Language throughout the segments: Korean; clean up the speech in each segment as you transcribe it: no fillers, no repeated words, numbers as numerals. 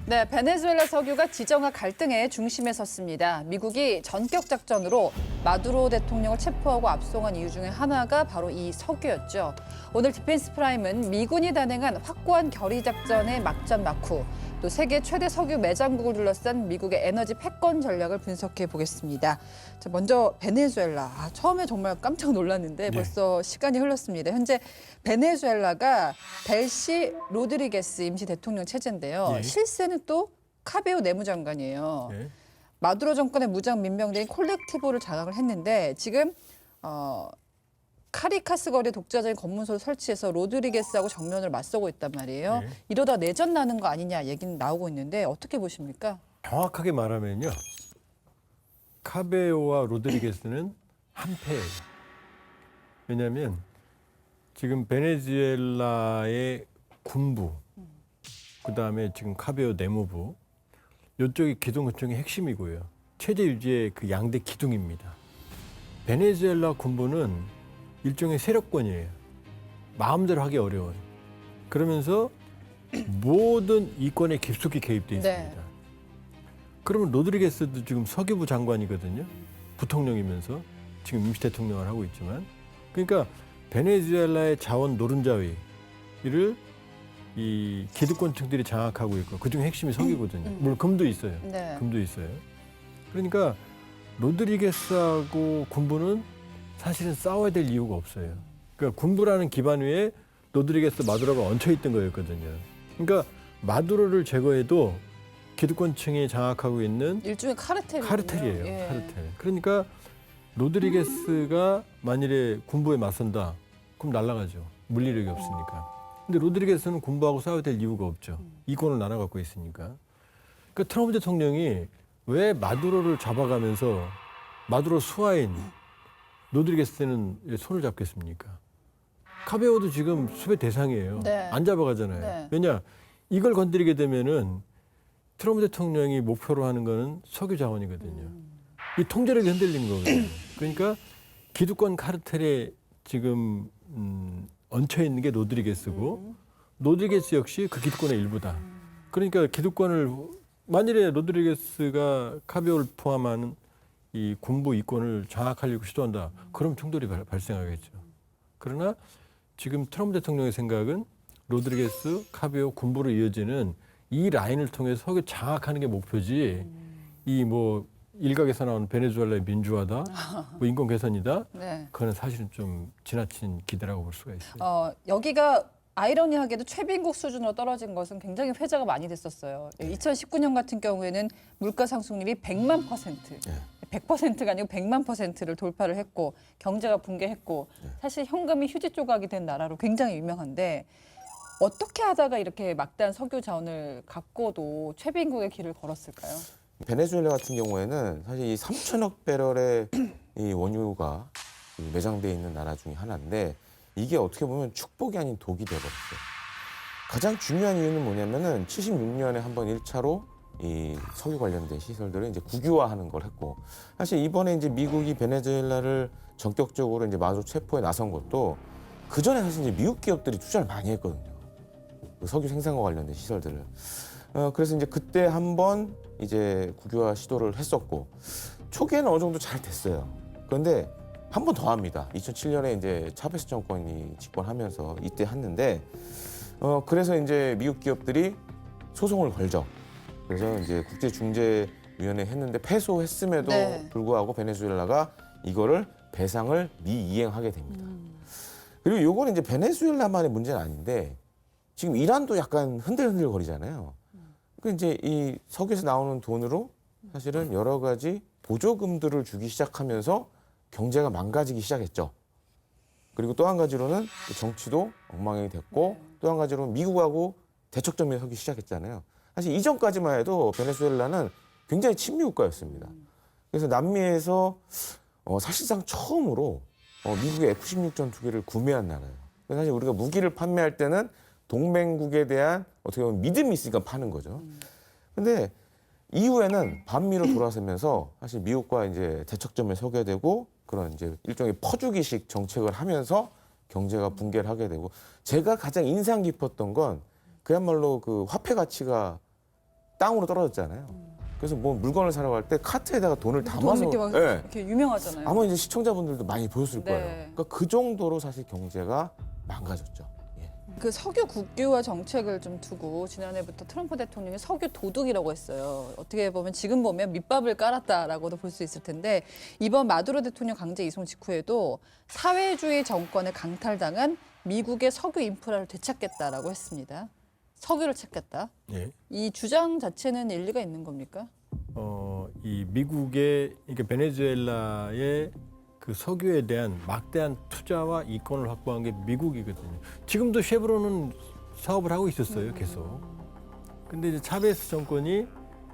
네, 베네수엘라 석유가 지정학 갈등의 중심에 섰습니다. 미국이 전격 작전으로 마두로 대통령을 체포하고 압송한 이유 중에 하나가 바로 이 석유였죠. 오늘 디펜스 프라임은 미군이 단행한 확고한 결의 작전의 막전 막후, 또 세계 최대 석유 매장국을 둘러싼 미국의 에너지 패권 전략을 분석해 보겠습니다. 자, 먼저 베네수엘라. 처음에 정말 깜짝 놀랐는데 벌써 시간이 흘렀습니다. 현재 베네수엘라가 델시 로드리게스 임시 대통령 체제인데요. 실세는 또 카베오 내무장관이에요. 마두로 정권의 무장 민병대인 콜렉티보를 장악을 했는데 지금 카리카스 거리에 독자적인 검문소를 설치해서 로드리게스하고 정면으로 맞서고 있단 말이에요. 이러다 내전 나는 거 아니냐 얘기는 나오고 있는데 어떻게 보십니까? 정확하게 말하면요. 카베오와 로드리게스는 한패예요. 왜냐하면 지금 베네수엘라의 군부, 그다음에 지금 카베오 내무부, 이쪽이 기둥권총의 핵심이고요. 체제 유지의 그 양대 기둥입니다. 베네수엘라 군부는 일종의 세력권이에요. 마음대로 하기 어려운. 그러면서 모든 이권에 깊숙이 개입돼 있습니다. 그러면 로드리게스도 지금 석유부 장관이거든요. 부통령이면서 지금 임시 대통령을 하고 있지만, 그러니까 베네수엘라의 자원 노른자위를 이 기득권층들이 장악하고 있고 그중 핵심이 석유거든요. 물론 금도 있어요. 금도 있어요. 그러니까 로드리게스하고 군부는 사실은 싸워야 될 이유가 없어요. 그러니까 군부라는 기반 위에 로드리게스 마두로가 얹혀있던 거였거든요. 그러니까 마두로를 제거해도 기득권층이 장악하고 있는 일종의 카르텔이에요. 카르텔. 그러니까 로드리게스가 만일에 군부에 맞선다, 그럼 날아가죠. 물리력이 없으니까. 근데 로드리게스는 군부하고 싸워야 될 이유가 없죠. 이권을 나눠 갖고 있으니까. 그러니까 트럼프 대통령이 왜 마두로를 잡아가면서 마두로 수하인 로드리게스는 손을 잡겠습니까? 카베오도 지금 수배 대상이에요. 안 잡아가잖아요. 왜냐? 이걸 건드리게 되면은 트럼프 대통령이 목표로 하는 거는 석유 자원이거든요. 이 통제력이 흔들리는 거거든요. 그러니까 기득권 카르텔에 지금 얹혀 있는 게 로드리게스고, 로드리게스 역시 그 기득권의 일부다. 그러니까 기득권을 만일에 로드리게스가 카베오를 포함하는 이 군부 이권을 장악하려고 시도한다. 그럼 충돌이 발생하겠죠. 그러나 지금 트럼프 대통령의 생각은 로드리게스, 카베오, 군부로 이어지는 이 라인을 통해서 석유 장악하는 게 목표지. 이 뭐 일각에서 나오는 베네수엘라의 민주화다, 뭐 인권 개선이다. 그거는 사실은 좀 지나친 기대라고 볼 수가 있어요. 여기가 아이러니하게도 최빈국 수준으로 떨어진 것은 굉장히 회자가 많이 됐었어요. 2019년 같은 경우에는 물가 상승률이 100만%, 100%가 아니고 100만%를 돌파를 했고 경제가 붕괴했고 사실 현금이 휴지 조각이 된 나라로 굉장히 유명한데 어떻게 하다가 이렇게 막대한 석유 자원을 갖고도 최빈국의 길을 걸었을까요? 베네수엘라 같은 경우에는 사실 이 3천억 배럴의 이 원유가 매장돼 있는 나라 중에 하나인데 이게 어떻게 보면 축복이 아닌 독이 되어버렸어요. 가장 중요한 이유는 뭐냐면은 76년에 한번 1차로 이 석유 관련된 시설들을 이제 국유화하는 걸 했고, 사실 이번에 이제 미국이 베네수엘라를 전격적으로 이제 마두로 체포에 나선 것도 그 전에 사실 이제 미국 기업들이 투자를 많이 했거든요. 그 석유 생산과 관련된 시설들을. 그래서 이제 그때 한번 이제 국유화 시도를 했었고 초기에는 어느 정도 잘 됐어요. 그런데 한 번 더 합니다. 2007년에 이제 차베스 정권이 집권하면서 이때 했는데 그래서 이제 미국 기업들이 소송을 걸죠. 그래서 이제 국제중재위원회 했는데 패소했음에도 불구하고 베네수엘라가 이거를 배상을 미이행하게 됩니다. 그리고 요거는 이제 베네수엘라만의 문제는 아닌데 지금 이란도 약간 흔들흔들 거리잖아요. 그 이제 이 석유에서 나오는 돈으로 사실은 여러 가지 보조금들을 주기 시작하면서 경제가 망가지기 시작했죠. 그리고 또 한 가지로는 정치도 엉망이 됐고 또 한 가지로는 미국하고 대척점에 서기 시작했잖아요. 사실 이전까지만 해도 베네수엘라는 굉장히 친미 국가였습니다. 그래서 남미에서 사실상 처음으로 미국의 F-16 전투기를 구매한 나라예요. 사실 우리가 무기를 판매할 때는 동맹국에 대한 어떻게 보면 믿음이 있으니까 파는 거죠. 근데 이후에는 반미로 돌아서면서 사실 미국과 이제 대척점에 서게 되고 그런 이제 일종의 퍼주기식 정책을 하면서 경제가 붕괴를 하게 되고, 제가 가장 인상 깊었던 건 그야말로 그 화폐 가치가 땅으로 떨어졌잖아요. 그래서 뭐 물건을 사러 갈 때 카트에다가 돈을 돈 담아서 이렇게 막 예. 이렇게 유명하잖아요. 아마 이제 시청자분들도 많이 보셨을 네. 거예요. 그러니까 그 정도로 사실 경제가 망가졌죠. 예. 그 석유 국유화 정책을 좀 두고 지난해부터 트럼프 대통령이 석유 도둑이라고 했어요. 어떻게 보면 지금 보면 밑밥을 깔았다라고도 볼 수 있을 텐데 이번 마두로 대통령 강제 이송 직후에도 사회주의 정권에 강탈당한 미국의 석유 인프라를 되찾겠다라고 했습니다. 석유를 찾겠다. 예. 이 주장 자체는 일리가 있는 겁니까? 이 미국의 그러니까 베네수엘라의 그 석유에 대한 막대한 투자와 이권을 확보한 게 미국이거든요. 지금도 쉐브론은 사업을 하고 있었어요, 계속. 근데 이제 차베스 정권이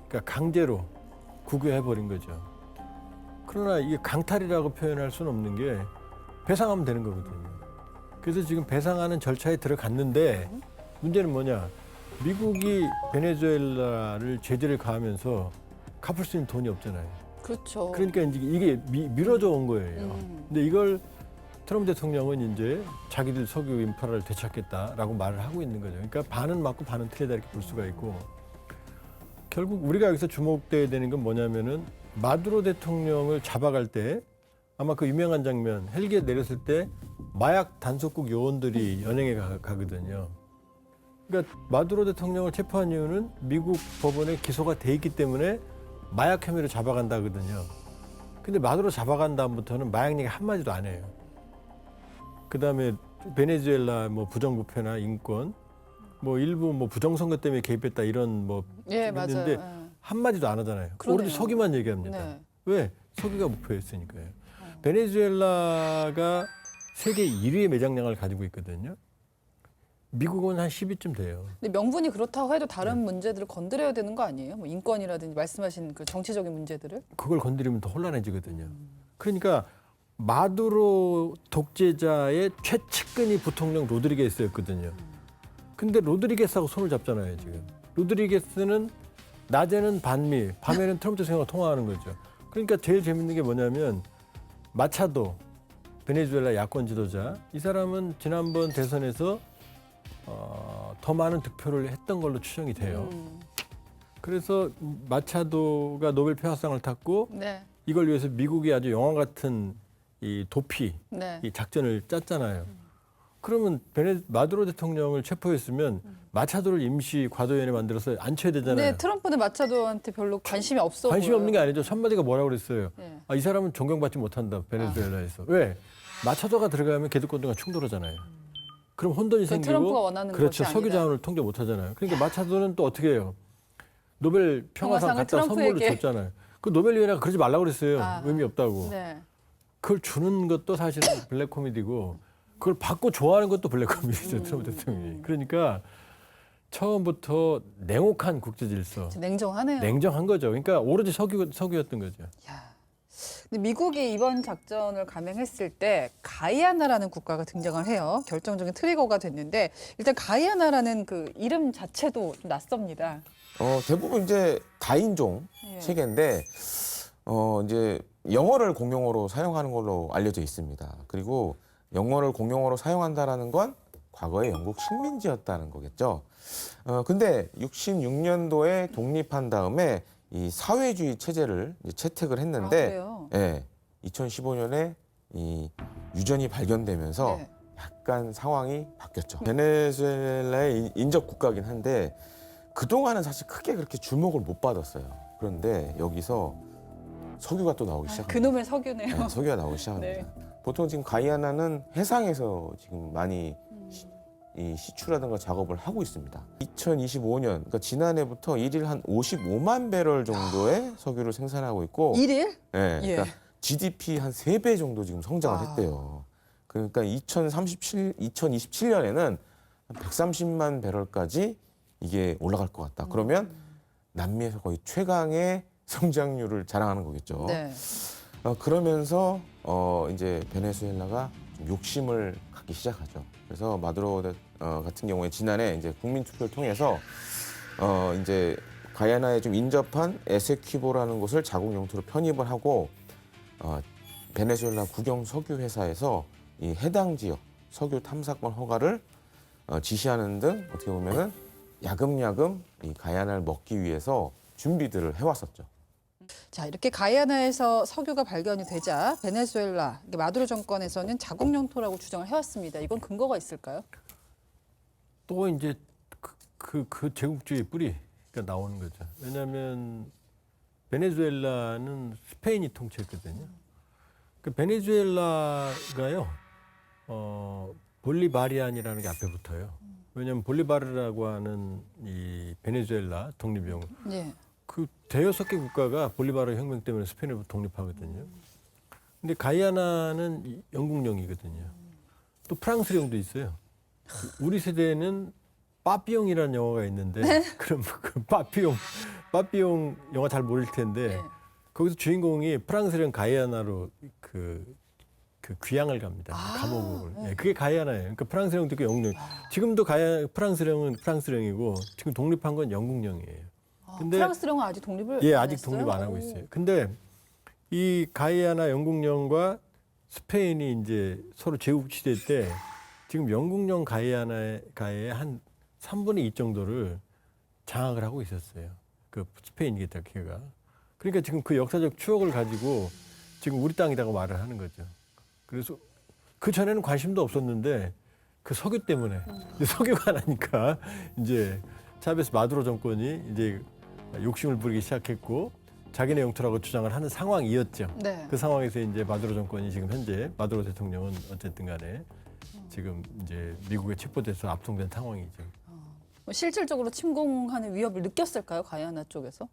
그러니까 강제로 국유해 버린 거죠. 그러나 이게 강탈이라고 표현할 수는 없는 게 배상하면 되는 거거든요. 그래서 지금 배상하는 절차에 들어갔는데 문제는 뭐냐? 미국이 베네수엘라를 제재를 가하면서 갚을 수 있는 돈이 없잖아요. 그렇죠. 그러니까 이제 이게 미뤄져 온 거예요. 근데 이걸 트럼프 대통령은 이제 자기들 석유 인프라를 되찾겠다라고 말을 하고 있는 거죠. 그러니까 반은 맞고 반은 틀리다 이렇게 볼 수가 있고 결국 우리가 여기서 주목돼야 되는 건 뭐냐면은 마두로 대통령을 잡아갈 때 아마 그 유명한 장면 헬기에 내렸을 때 마약 단속국 요원들이 연행에 가거든요. 그러니까 마두로 대통령을 체포한 이유는 미국 법원에 기소가 돼 있기 때문에 마약 혐의로 잡아간다거든요. 근데 마두로 잡아간 다음부터는 마약 얘기 한마디도 안 해요. 그다음에 베네수엘라 뭐 부정부패나 인권, 뭐 일부 뭐 부정선거 때문에 개입했다 이런 뭐 예, 맞아요. 있는데 예. 한마디도 안 하잖아요. 그러네요. 오로지 석유만 얘기합니다. 네. 왜? 석유가 목표였으니까요. 베네수엘라가 세계 1위의 매장량을 가지고 있거든요. 미국은 한 10위쯤 돼요. 근데 명분이 그렇다고 해도 다른 네. 문제들을 건드려야 되는 거 아니에요? 뭐 인권이라든지 말씀하신 그 정치적인 문제들을? 그걸 건드리면 더 혼란해지거든요. 그러니까 마두로 독재자의 최측근이 부통령 로드리게스였거든요. 근데 로드리게스하고 손을 잡잖아요, 지금. 로드리게스는 낮에는 반미, 밤에는 트럼프 대통령과 통화하는 거죠. 그러니까 제일 재밌는 게 뭐냐면 마차도, 베네수엘라 야권 지도자, 이 사람은 지난번 대선에서 더 많은 득표를 했던 걸로 추정이 돼요. 그래서 마차도가 노벨 평화상을 탔고 네. 이걸 위해서 미국이 아주 영화 같은 이 도피, 네. 이 작전을 짰잖아요. 그러면 마두로 대통령을 체포했으면 마차도를 임시 과도위원회 만들어서 앉혀야 되잖아요. 근데 트럼프는 마차도한테 별로 관심이 없어 관심이 보여요. 없는 게 아니죠. 한마디가 뭐라고 그랬어요. 예. 이 사람은 존경받지 못한다, 베네수엘라에서. 왜? 마차도가 들어가면 개도권과 충돌하잖아요. 그럼 혼돈이 그 생기고 트럼프가 원하는 그렇죠. 것이 석유 아니다. 자원을 통제 못하잖아요. 그러니까 마차도는 또 어떻게 해요? 노벨 평화상 평화상을 갖다 선물로 트럼프에게. 줬잖아요. 그 노벨위원회가 그러지 말라고 그랬어요. 아. 의미 없다고. 네. 그걸 주는 것도 사실은 블랙 코미디고 그걸 받고 좋아하는 것도 블랙 코미디죠. 트럼프 대통령이. 그러니까 처음부터 냉혹한 국제 질서, 냉정하네요. 냉정한 거죠. 그러니까 오로지 석유였던 거죠. 야. 근데 미국이 이번 작전을 감행했을 때 가이아나라는 국가가 등장을 해요. 결정적인 트리거가 됐는데 일단 가이아나라는 그 이름 자체도 좀 낯섭니다. 대부분 이제 다인종 예. 체계인데 이제 영어를 공용어로 사용하는 걸로 알려져 있습니다. 그리고 영어를 공용어로 사용한다라는 건 과거에 영국 식민지였다는 거겠죠. 근데 66년도에 독립한 다음에 이 사회주의 체제를 이제 채택을 했는데, 그래요? 예, 2015년에 이 유전이 발견되면서 네. 약간 상황이 바뀌었죠. 베네수엘라의 인접 국가긴 한데 그동안은 사실 크게 그렇게 주목을 못 받았어요. 그런데 여기서 석유가 또 나오기 시작합니다. 그놈의 석유네요. 네, 석유가 나오기 시작합니다. 보통 지금 가이아나는 해상에서 지금 많이 이 시추라든가 작업을 하고 있습니다. 2025년, 그러니까 지난해부터 일일 한 55만 배럴 정도의 석유를 생산하고 있고, 일일? 예, 예. 그러니까 GDP 한 3배 정도 지금 성장을 아. 했대요. 그러니까 2027년에는 130만 배럴까지 이게 올라갈 것 같다. 그러면 남미에서 거의 최강의 성장률을 자랑하는 거겠죠. 네. 그러면서 이제 베네수엘라가 좀 욕심을 갖기 시작하죠. 그래서 마두로 같은 경우에 지난해 이제 국민 투표를 통해서 이제 가야나에 좀 인접한 에세퀴보라는 곳을 자국 영토로 편입을 하고 베네수엘라 국영 석유 회사에서 이 해당 지역 석유 탐사권 허가를 지시하는 등 어떻게 보면은 야금야금 이 가야나를 먹기 위해서 준비들을 해왔었죠. 자, 이렇게 가야나에서 석유가 발견이 되자 베네수엘라 마두로 정권에서는 자국 영토라고 주장을 해왔습니다. 이건 근거가 있을까요? 또 이제 그 제국주의 뿌리가 나오는 거죠. 왜냐하면 베네수엘라는 스페인이 통치했거든요. 그 베네수엘라가요, 볼리바리안이라는 게 앞에 붙어요. 왜냐하면 볼리바르라고 하는 이 베네수엘라 독립영웅, 예. 그 대여섯 개 국가가 볼리바르 혁명 때문에 스페인으로 독립하거든요. 근데 가이아나는 영국령이거든요. 또 프랑스령도 있어요. 우리 세대는 빠삐용이라는 영화가 있는데 그럼 그 빠삐용 영화 잘 모를 텐데 네. 거기서 주인공이 프랑스령 가이아나로 그 귀향을 갑니다. 감옥을. 네, 그게 가이아나예요. 그러니까 프랑스령도 있고 영국령. 지금도 프랑스령은 프랑스령이고 지금 독립한 건 영국령이에요. 근데 프랑스령은 아직 독립을 예, 안 아직 했어요? 독립 안 하고 있어요. 근데 이 가이아나 영국령과 스페인이 이제 서로 제국시대 때 지금 영국령 가이아의 한 3분의 2 정도를 장악을 하고 있었어요. 그 스페인이겠다, 걔가. 그러니까 지금 그 역사적 추억을 가지고 지금 우리 땅이라고 말을 하는 거죠. 그래서 그 전에는 관심도 없었는데 그 석유 때문에 이제 석유가 나니까 이제 차베스 마두로 정권이 이제 욕심을 부리기 시작했고 자기네 영토라고 주장을 하는 상황이었죠. 네. 그 상황에서 이제 마두로 정권이 지금 현재 마두로 대통령은 어쨌든 간에 지금 이제 미국에 체포돼서 압송된 상황이죠. 실질적으로 침공하는 위협을 느꼈을까요? 가야나 쪽에서?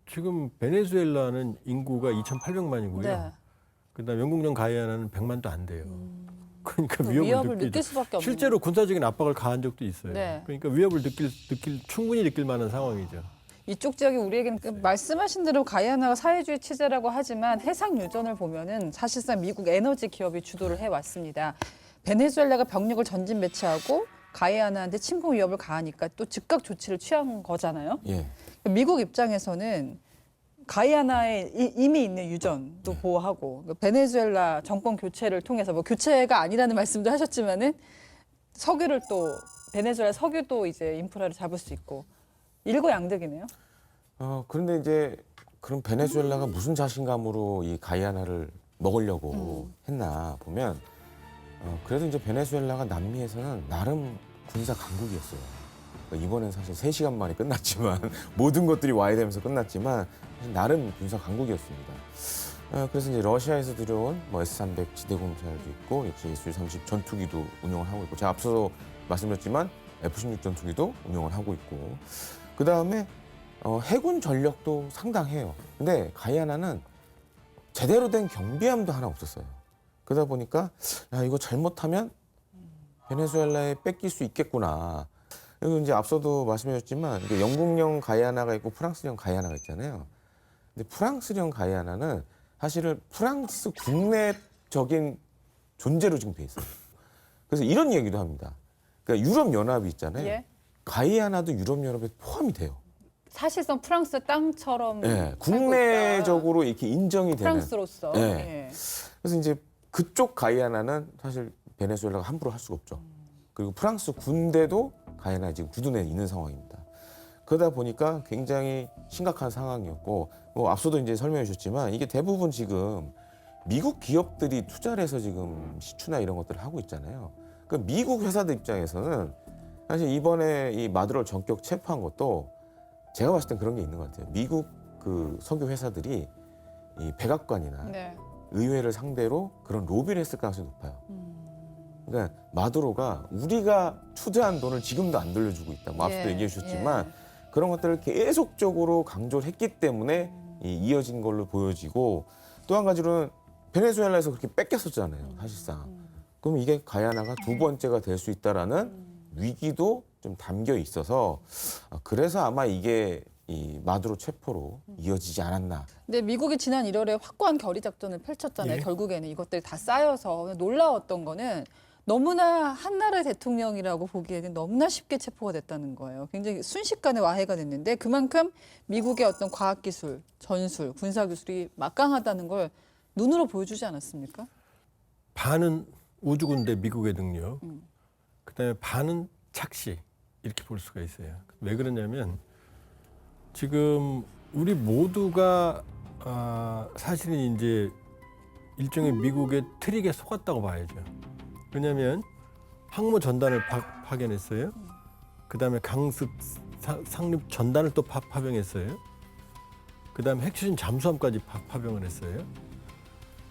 지금 베네수엘라는 인구가 2,800만이고요. 네. 그다음 영국령 가이아나는 100만도 안 돼요. 그러니까 위협을 위협을 느낄 수밖에 없는. 실제로 군사적인 압박을 가한 적도 있어요. 네. 그러니까 위협을 충분히 느낄 만한 상황이죠. 이쪽 지역이 우리에게는 말씀하신 대로 가야나가 사회주의 체제라고 하지만 해상 유전을 보면은 사실상 미국 에너지 기업이 주도를 해왔습니다. 베네수엘라가 병력을 전진 배치하고 가야나한테 침공 위협을 가하니까 또 즉각 조치를 취한 거잖아요. 예. 미국 입장에서는 가이아나에 이미 있는 유전도 보호하고 베네수엘라 정권 교체를 통해서 뭐 교체가 아니라는 말씀도 하셨지만은 석유를 또 베네수엘라 석유도 이제 인프라를 잡을 수 있고 일거양득이네요. 그런데 이제 그럼 베네수엘라가 무슨 자신감으로 이 가이아나를 먹으려고 했나 보면 그래도 이제 베네수엘라가 남미에서는 나름 군사 강국이었어요. 이번엔 사실 3시간 만에 끝났지만 모든 것들이 와야 되면서 끝났지만 나름 군사 강국이었습니다. 그래서 이제 러시아에서 들여온 뭐 S-300 지대공찰도 있고 역시 S-30 전투기도 운용을 하고 있고 제가 앞서서 말씀드렸지만 F-16 전투기도 운용을 하고 있고 그 다음에 해군 전력도 상당해요. 근데 가이아나는 제대로 된 경비함도 하나 없었어요. 그러다 보니까 야 이거 잘못하면 베네수엘라에 뺏길 수 있겠구나. 그리고 이제 앞서도 말씀드렸지만 영국령 가이아나가 있고 프랑스령 가이아나가 있잖아요. 근데 프랑스령 가이아나는 사실은 프랑스 국내적인 존재로 지금 돼 있어요. 그래서 이런 얘기도 합니다. 그러니까 유럽 연합이 있잖아요. 예. 가이아나도 유럽 연합에 포함이 돼요. 사실상 프랑스 땅처럼 네, 국내적으로 이렇게 인정이 되는. 프랑스로서. 네. 예. 그래서 이제 그쪽 가이아나는 사실 베네수엘라가 함부로 할 수가 없죠. 그리고 프랑스 군대도 가이아나에 지금 주둔해 있는 상황입니다. 그러다 보니까 굉장히 심각한 상황이었고, 뭐 앞서도 이제 설명해 주셨지만 이게 대부분 지금 미국 기업들이 투자를 해서 지금 시추나 이런 것들을 하고 있잖아요. 그 미국 회사들 입장에서는 사실 이번에 이 마두로 전격 체포한 것도 제가 봤을 땐 그런 게 있는 것 같아요. 미국 그 석유 회사들이 이 백악관이나 네. 의회를 상대로 그런 로비를 했을 가능성이 높아요. 그러니까 마두로가 우리가 투자한 돈을 지금도 안 돌려주고 있다. 뭐 앞서도 예, 얘기해 주셨지만 그런 것들을 계속적으로 강조를 했기 때문에 이어진 걸로 보여지고 또 한 가지로는 베네수엘라에서 그렇게 뺏겼었잖아요. 사실상. 그럼 이게 가야나가 두 번째가 될 수 있다라는 위기도 좀 담겨 있어서 그래서 아마 이게 이 마두로 체포로 이어지지 않았나. 근데 미국이 지난 1월에 확고한 결의 작전을 펼쳤잖아요. 예. 결국에는 이것들이 다 쌓여서 놀라웠던 거는 너무나 한 나라의 대통령이라고 보기에는 너무나 쉽게 체포가 됐다는 거예요. 굉장히 순식간에 와해가 됐는데 그만큼 미국의 어떤 과학기술, 전술, 군사기술이 막강하다는 걸 눈으로 보여주지 않았습니까? 반은 우주군대 미국의 능력, 그다음에 반은 착시, 이렇게 볼 수가 있어요. 왜 그러냐면 지금 우리 모두가 사실은 이제 일종의 미국의 트릭에 속았다고 봐야죠. 왜냐하면 항모 전단을 파견했어요. 그다음에 강습 상륙 전단을 또 파병했어요. 그다음에 핵추진 잠수함까지 파병을 했어요.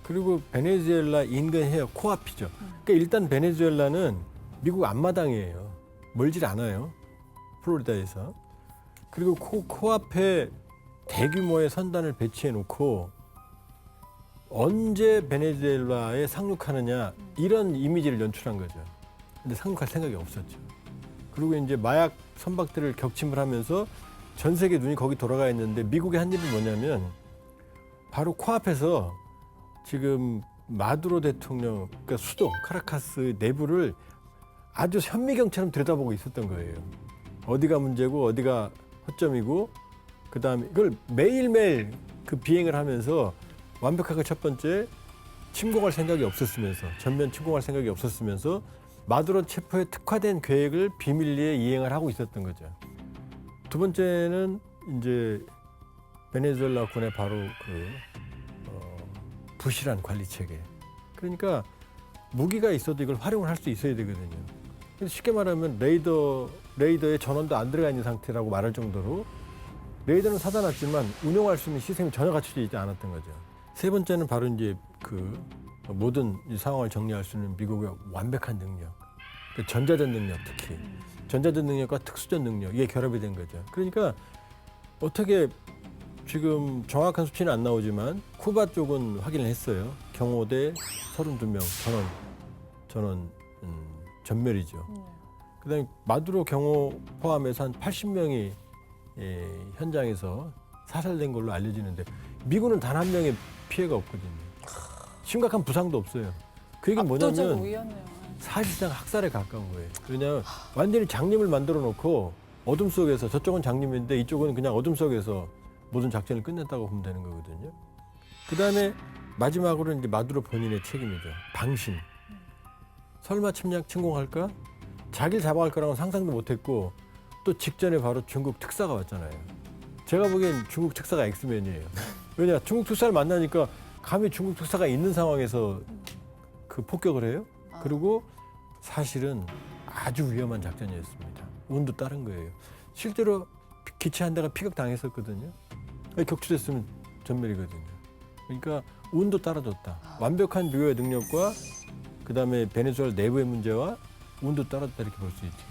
그리고 베네수엘라 인근 해역 코앞이죠. 그러니까 일단 베네수엘라는 미국 앞마당이에요. 멀질 않아요. 플로리다에서. 그리고 코앞에 대규모의 선단을 배치해 놓고 언제 베네수엘라에 상륙하느냐 이런 이미지를 연출한 거죠. 근데 상륙할 생각이 없었죠. 그리고 이제 마약 선박들을 격침을 하면서 전 세계 눈이 거기 돌아가 있는데 미국이 한 일은 뭐냐면 바로 코앞에서 지금 마두로 대통령 그러니까 수도 카라카스 내부를 아주 현미경처럼 들여다보고 있었던 거예요. 어디가 문제고 어디가 허점이고 그다음에 이걸 매일매일 그 비행을 하면서 완벽하게 첫 번째 침공할 생각이 없었으면서 전면 침공할 생각이 없었으면서 마두로 체포에 특화된 계획을 비밀리에 이행을 하고 있었던 거죠. 두 번째는 이제 베네수엘라 군의 바로 부실한 관리 체계. 그러니까 무기가 있어도 이걸 활용을 할 수 있어야 되거든요. 쉽게 말하면 레이더에 전원도 안 들어가 있는 상태라고 말할 정도로 레이더는 사다 놨지만 운용할 수 있는 시스템이 전혀 갖춰져 있지 않았던 거죠. 세 번째는 바로 이제 그 모든 이 상황을 정리할 수 있는 미국의 완벽한 능력, 그 전자전 능력 특히 전자전 능력과 특수전 능력 이게 결합이 된 거죠. 그러니까 어떻게 지금 정확한 수치는 안 나오지만 쿠바 쪽은 확인을 했어요. 경호대 32명 전멸이죠. 그다음에 마두로 경호 포함해서 한 80명이 현장에서 사살된 걸로 알려지는데 미군은 단 한 명의 피해가 없거든요. 심각한 부상도 없어요. 그 얘기는 뭐냐면 우위였네요. 사실상 학살에 가까운 거예요. 왜냐하면 완전히 장님을 만들어 놓고 어둠 속에서 저쪽은 장님인데 이쪽은 그냥 어둠 속에서 모든 작전을 끝냈다고 보면 되는 거거든요. 그다음에 마지막으로 이제 마두로 본인의 책임이죠. 방심. 설마 침공할까? 자기를 잡아갈 거라고 상상도 못했고 또 직전에 바로 중국 특사가 왔잖아요. 제가 보기엔 중국 특사가 엑스맨이에요. 왜냐 중국 특사를 만나니까 감히 중국 특사가 있는 상황에서 그 폭격을 해요. 그리고 사실은 아주 위험한 작전이었습니다. 운도 따른 거예요. 실제로 기체 한 대가 피격당했었거든요. 격추됐으면 전멸이거든요. 그러니까 운도 따라줬다. 완벽한 미국의 능력과 그다음에 베네수엘라 내부의 문제와 운도 따랐다 이렇게 볼 수 있죠.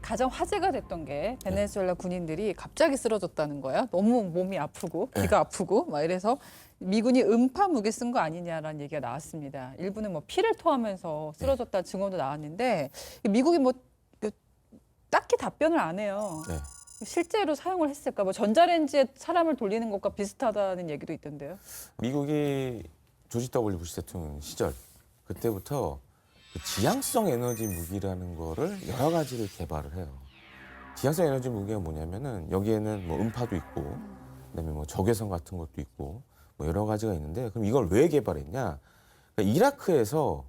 가장 화제가 됐던 게 베네수엘라 군인들이 갑자기 쓰러졌다는 거야. 너무 몸이 아프고 귀가 아프고 막 이래서 미군이 음파 무기 쓴 거 아니냐라는 얘기가 나왔습니다. 일부는 뭐 피를 토하면서 쓰러졌다는 증언도 나왔는데 미국이 뭐 딱히 답변을 안 해요. 네. 실제로 사용을 했을까? 뭐 전자레인지에 사람을 돌리는 것과 비슷하다는 얘기도 있던데요. 미국이 조지 W 부시 대통령 시절 그때부터 그 지향성 에너지 무기라는 거를 여러 가지를 개발을 해요. 지향성 에너지 무기가 뭐냐면은 여기에는 뭐 음파도 있고 그다음에 뭐 적외선 같은 것도 있고 뭐 여러 가지가 있는데 그럼 이걸 왜 개발했냐? 그러니까 이라크에서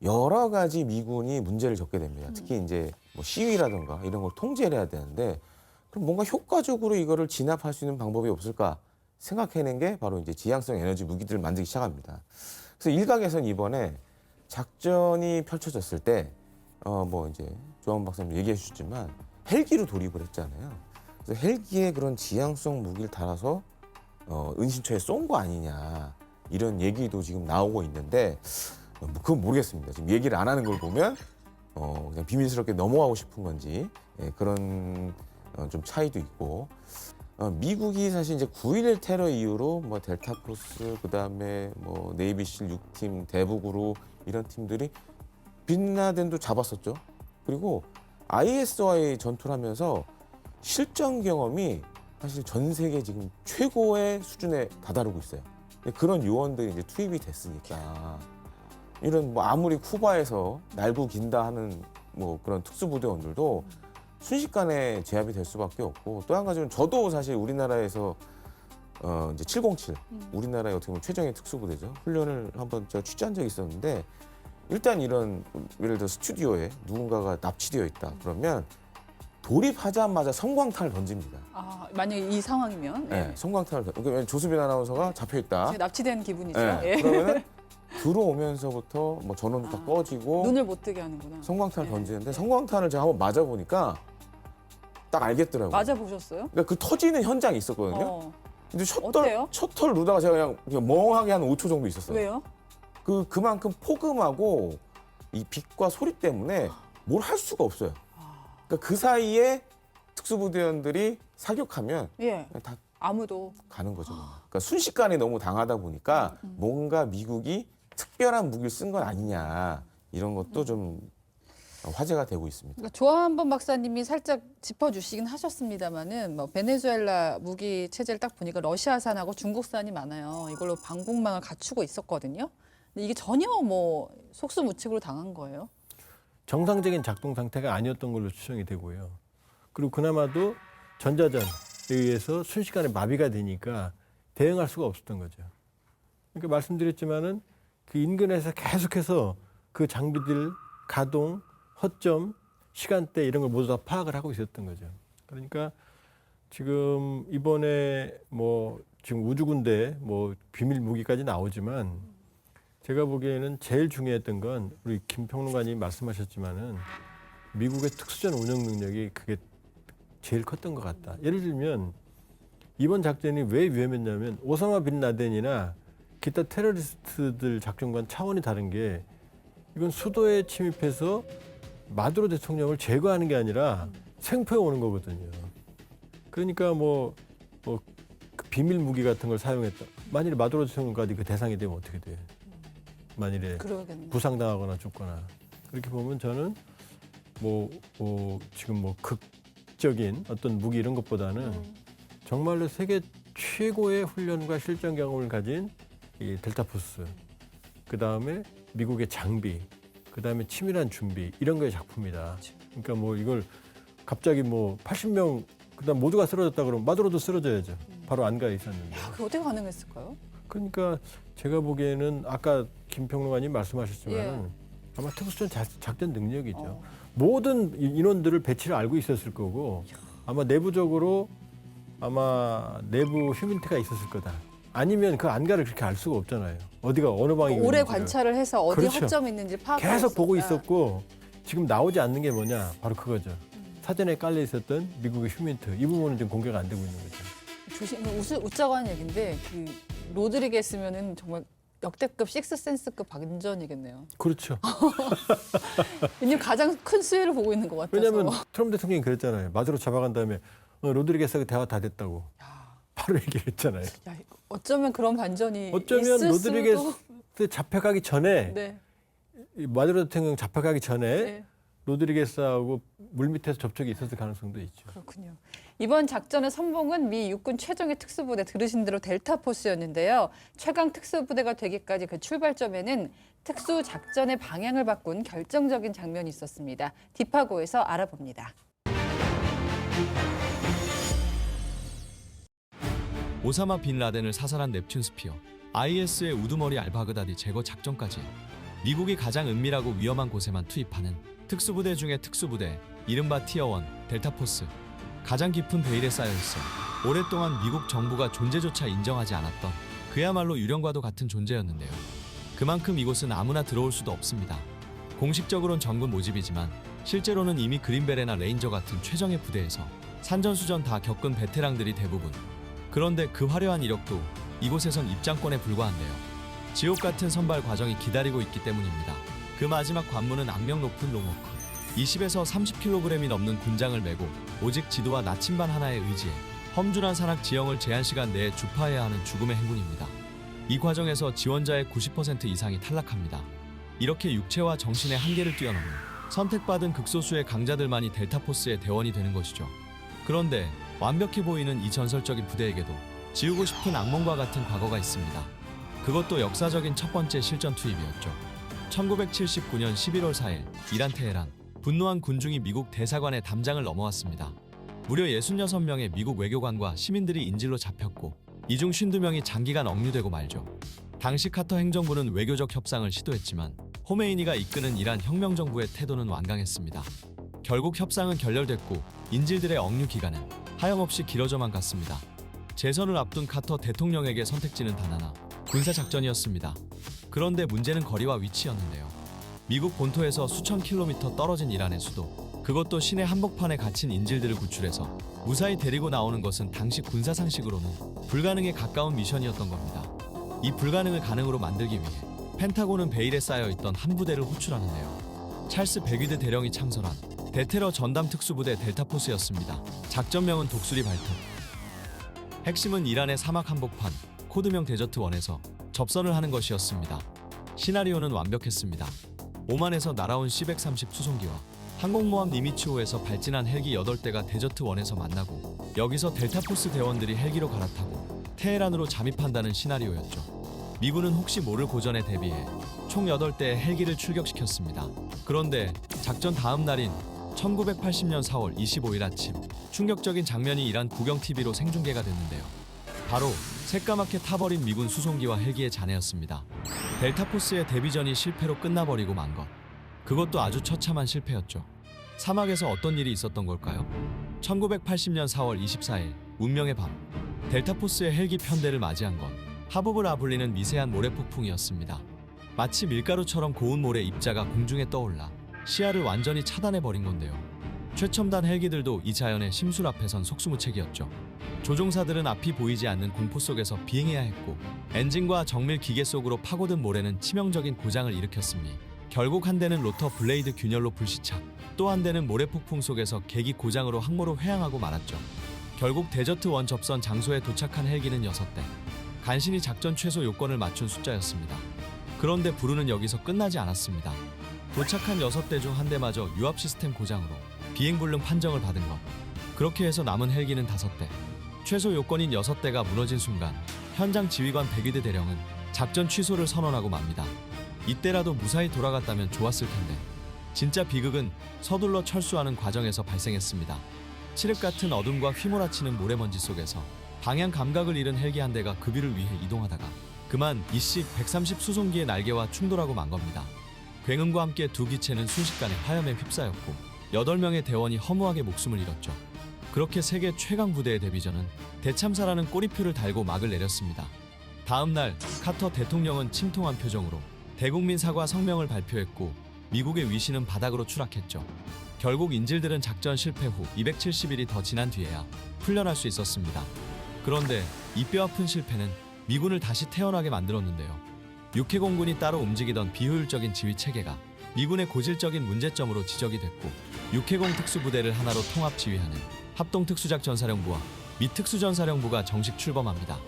여러 가지 미군이 문제를 겪게 됩니다. 특히 이제 뭐 시위라든가 이런 걸 통제를 해야 되는데 그럼 뭔가 효과적으로 이거를 진압할 수 있는 방법이 없을까 생각해낸 게 바로 이제 지향성 에너지 무기들을 만들기 시작합니다. 그래서 일각에서는 이번에 작전이 펼쳐졌을 때 뭐 이제 조한 박사님 얘기해 주셨지만 헬기로 돌입을 했잖아요. 그래서 헬기에 그런 지향성 무기를 달아서 은신처에 쏜 거 아니냐 이런 얘기도 지금 나오고 있는데 그건 모르겠습니다. 지금 얘기를 안 하는 걸 보면 그냥 비밀스럽게 넘어가고 싶은 건지 그런 좀 차이도 있고 미국이 사실 이제 9.11 테러 이후로 뭐 델타포스 그다음에 뭐 네이비실 6팀 대북으로 이런 팀들이 빈라덴도 잡았었죠. 그리고 IS와의 전투를 하면서 실전 경험이 사실 전 세계 지금 최고의 수준에 다다르고 있어요. 그런 요원들이 이제 투입이 됐으니까 이런 뭐 아무리 쿠바에서 날고 긴다 하는 뭐 그런 특수부대원들도 순식간에 제압이 될 수밖에 없고 또 한 가지는 저도 사실 우리나라에서 이제 707 우리나라의 어떻게 보면 최정예 특수부대죠. 훈련을 한번 제가 취재한 적이 있었는데 일단 이런 예를 들어 스튜디오에 누군가가 납치되어 있다 그러면 돌입하자마자 성광탄을 던집니다. 아, 만약에 이 상황이면 네, 성광탄을 그러니까 조수빈 아나운서가 잡혀 있다. 납치된 기분이죠. 네, 예. 그러면은 들어오면서부터 뭐 전원도 다 꺼지고 눈을 못 뜨게 하는구나. 성광탄을 예. 던지는데 성광탄을 제가 한번 맞아 보니까 딱 알겠더라고요. 맞아 보셨어요? 그러니까 그 터지는 현장이 있었거든요. 어. 근데 어때요? 셔터를 누르다가 제가 그냥 멍하게 한 5초 정도 있었어요. 왜요? 그만큼 폭음하고 이 빛과 소리 때문에 뭘 할 수가 없어요. 그러니까 그 사이에 특수부대원들이 사격하면 예. 그냥 다 아무도. 가는 거죠. 그러니까 순식간에 너무 당하다 보니까 뭔가 미국이 특별한 무기를 쓴 건 아니냐 이런 것도 좀 화제가 되고 있습니다. 그러니까 조한범 박사님이 살짝 짚어주시긴 하셨습니다만은 뭐 베네수엘라 무기 체제를 딱 보니까 러시아산하고 중국산이 많아요. 이걸로 방공망을 갖추고 있었거든요. 근데 이게 전혀 뭐 속수무책으로 당한 거예요. 정상적인 작동 상태가 아니었던 걸로 추정이 되고요. 그리고 그나마도 전자전에 의해서 순식간에 마비가 되니까 대응할 수가 없었던 거죠. 그러니까 말씀드렸지만은 그 인근에서 계속해서 그 장비들 가동, 허점, 시간대 이런 걸 모두 다 파악을 하고 있었던 거죠. 그러니까 지금 이번에 뭐 지금 우주군대 뭐 비밀 무기까지 나오지만 제가 보기에는 제일 중요했던 건 우리 김평론가님 말씀하셨지만은 미국의 특수전 운영 능력이 그게 제일 컸던 것 같다. 예를 들면 이번 작전이 왜 위험했냐면 오사마 빈 라덴이나 기타 테러리스트들 작전과는 차원이 다른 게 이건 수도에 침입해서 마두로 대통령을 제거하는 게 아니라 생포해 오는 거거든요. 그러니까 그 비밀 무기 같은 걸 사용했다. 만일에 마두로 대통령까지 그 대상이 되면 어떻게 돼요? 만일에 그러겠네요. 부상당하거나 죽거나 그렇게 보면 저는 지금 극적인 어떤 무기 이런 것보다는 정말로 세계 최고의 훈련과 실전 경험을 가진 이 델타포스, 그 다음에 미국의 장비, 그 다음에 치밀한 준비 이런 거의 작품이다. 그러니까 이걸 갑자기 80명 그다음 모두가 쓰러졌다 그러면 마두로도 쓰러져야죠. 바로 안가에 있었는데. 그게 어떻게 가능했을까요? 그러니까 제가 보기에는 아까 김평론가님 말씀하셨지만 아마 특수전 작전 능력이죠. 모든 인원들을 배치를 알고 있었을 거고 아마 내부적으로 아마 내부 휴민트가 있었을 거다. 아니면 그 안가를 그렇게 알 수가 없잖아요. 어디가 어느 방이 오래 있는지를. 관찰을 해서 어디 그렇죠. 허점이 있는지 파악하고 계속 보고 있었다. 있었고 지금 나오지 않는 게 뭐냐? 바로 그거죠. 사전에 깔려 있었던 미국의 휴민트 이 부분은 지금 공개가 안 되고 있는 거죠. 웃자고 하는 얘기인데 그 로드리게스면은 정말 역대급 식스센스급 반전이겠네요. 그렇죠. 왜냐면 가장 큰 수혜를 보고 있는 것 같아서. 왜냐하면 트럼프 대통령이 그랬잖아요. 마두로 잡아간 다음에 로드리게스가 대화 다 됐다고 바로 얘기를 했잖아요. 야, 어쩌면 그런 반전이 어쩌면 있을 로드리게스 수도. 잡혀가기 전에 네. 이 마두로 대통령 잡혀가기 전에 네. 로드리게스하고 물밑에서 접촉이 있었을 가능성도 있죠. 그렇군요. 이번 작전의 선봉은 미 육군 최정예 특수부대 들으신 대로 델타포스였는데요. 최강 특수부대가 되기까지 그 출발점에는 특수작전의 방향을 바꾼 결정적인 장면이 있었습니다. 디파고에서 알아봅니다. 오사마 빈 라덴을 사살한 넵튠 스피어, IS의 우두머리 알바그다디 제거 작전까지 미국이 가장 은밀하고 위험한 곳에만 투입하는 특수부대 중의 특수부대, 이른바 티어 1 델타포스. 가장 깊은 베일에 쌓여 있어 오랫동안 미국 정부가 존재조차 인정하지 않았던 그야말로 유령과도 같은 존재였는데요. 그만큼 이곳은 아무나 들어올 수도 없습니다. 공식적으로는 정군 모집이지만 실제로는 이미 그린베레나 레인저 같은 최정예 부대에서 산전수전 다 겪은 베테랑들이 대부분. 그런데 그 화려한 이력도 이곳에선 입장권에 불과한데요. 지옥 같은 선발 과정이 기다리고 있기 때문입니다. 그 마지막 관문은 악명 높은 롱워크. 20에서 30kg이 넘는 군장을 메고 오직 지도와 나침반 하나의 의지에 험준한 산악 지형을 제한 시간 내에 주파해야 하는 죽음의 행군입니다. 이 과정에서 지원자의 90% 이상이 탈락합니다. 이렇게 육체와 정신의 한계를 뛰어넘는 선택받은 극소수의 강자들만이 델타포스의 대원이 되는 것이죠. 그런데 완벽해 보이는 이 전설적인 부대에게도 지우고 싶은 악몽과 같은 과거가 있습니다. 그것도 역사적인 첫 번째 실전 투입이었죠. 1979년 11월 4일 이란 테헤란. 분노한 군중이 미국 대사관의 담장을 넘어왔습니다. 무려 66명의 미국 외교관과 시민들이 인질로 잡혔고 이 중 52명이 장기간 억류되고 말죠. 당시 카터 행정부는 외교적 협상을 시도했지만 호메이니가 이끄는 이란 혁명정부의 태도는 완강했습니다. 결국 협상은 결렬됐고 인질들의 억류 기간은 하염없이 길어져만 갔습니다. 재선을 앞둔 카터 대통령에게 선택지는 단 하나, 군사작전이었습니다. 그런데 문제는 거리와 위치였는데요. 미국 본토에서 수천 킬로미터 떨어진 이란의 수도, 그것도 시내 한복판에 갇힌 인질들을 구출해서 무사히 데리고 나오는 것은 당시 군사 상식으로는 불가능에 가까운 미션이었던 겁니다. 이 불가능을 가능으로 만들기 위해 펜타곤은 베일에 쌓여있던 한 부대를 호출하는데요. 찰스 백위드 대령이 창설한 대테러 전담 특수부대 델타포스였습니다. 작전명은 독수리 발톱. 핵심은 이란의 사막 한복판 코드명 데저트1에서 접선을 하는 것이었습니다. 시나리오는 완벽했습니다. 오만에서 날아온 C-130 수송기와 항공모함 니미츠호에서 발진한 헬기 8대가 데저트1에서 만나고 여기서 델타포스 대원들이 헬기로 갈아타고 테헤란으로 잠입한다는 시나리오였죠. 미군은 혹시 모를 고전에 대비해 총 8대의 헬기를 출격시켰습니다. 그런데 작전 다음 날인 1980년 4월 25일 아침, 충격적인 장면이 이란 국영 TV로 생중계가 됐는데요. 바로 새까맣게 타버린 미군 수송기와 헬기의 잔해였습니다. 델타포스의 데뷔전이 실패로 끝나버리고 만 것. 그것도 아주 처참한 실패였죠. 사막에서 어떤 일이 있었던 걸까요? 1980년 4월 24일, 운명의 밤. 델타포스의 헬기 편대를 맞이한 건 하부브라 불리는 미세한 모래폭풍이었습니다. 마치 밀가루처럼 고운 모래 입자가 공중에 떠올라 시야를 완전히 차단해버린 건데요. 최첨단 헬기들도 이 자연의 심술 앞에선 속수무책이었죠. 조종사들은 앞이 보이지 않는 공포 속에서 비행해야 했고 엔진과 정밀 기계 속으로 파고든 모래는 치명적인 고장을 일으켰으니 결국 한 대는 로터 블레이드 균열로 불시착, 또 한 대는 모래폭풍 속에서 계기 고장으로 항모로 회항하고 말았죠. 결국 데저트1 접선 장소에 도착한 헬기는 6대. 간신히 작전 최소 요건을 맞춘 숫자였습니다. 그런데 불운은 여기서 끝나지 않았습니다. 도착한 6대 중 한 대마저 유압 시스템 고장으로 비행불능 판정을 받은 것. 그렇게 해서 남은 헬기는 5대. 최소 요건인 6대가 무너진 순간 현장 지휘관 백위드 대령은 작전 취소를 선언하고 맙니다. 이때라도 무사히 돌아갔다면 좋았을 텐데. 진짜 비극은 서둘러 철수하는 과정에서 발생했습니다. 칠흑 같은 어둠과 휘몰아치는 모래먼지 속에서 방향 감각을 잃은 헬기 한 대가 급유를 위해 이동하다가 그만 이씨-130 수송기의 날개와 충돌하고 만 겁니다. 굉음과 함께 두 기체는 순식간에 화염에 휩싸였고 8명의 대원이 허무하게 목숨을 잃었죠. 그렇게 세계 최강 부대의 데뷔전은 대참사라는 꼬리표를 달고 막을 내렸습니다. 다음 날 카터 대통령은 침통한 표정으로 대국민 사과 성명을 발표했고 미국의 위신은 바닥으로 추락했죠. 결국 인질들은 작전 실패 후 270일이 더 지난 뒤에야 풀려날 수 있었습니다. 그런데 이 뼈아픈 실패는 미군을 다시 태어나게 만들었는데요. 육해공군이 따로 움직이던 비효율적인 지휘 체계가 미군의 고질적인 문제점으로 지적이 됐고 육해공 특수부대를 하나로 통합 지휘하는 합동특수작전사령부와 미특수전사령부가 정식 출범합니다.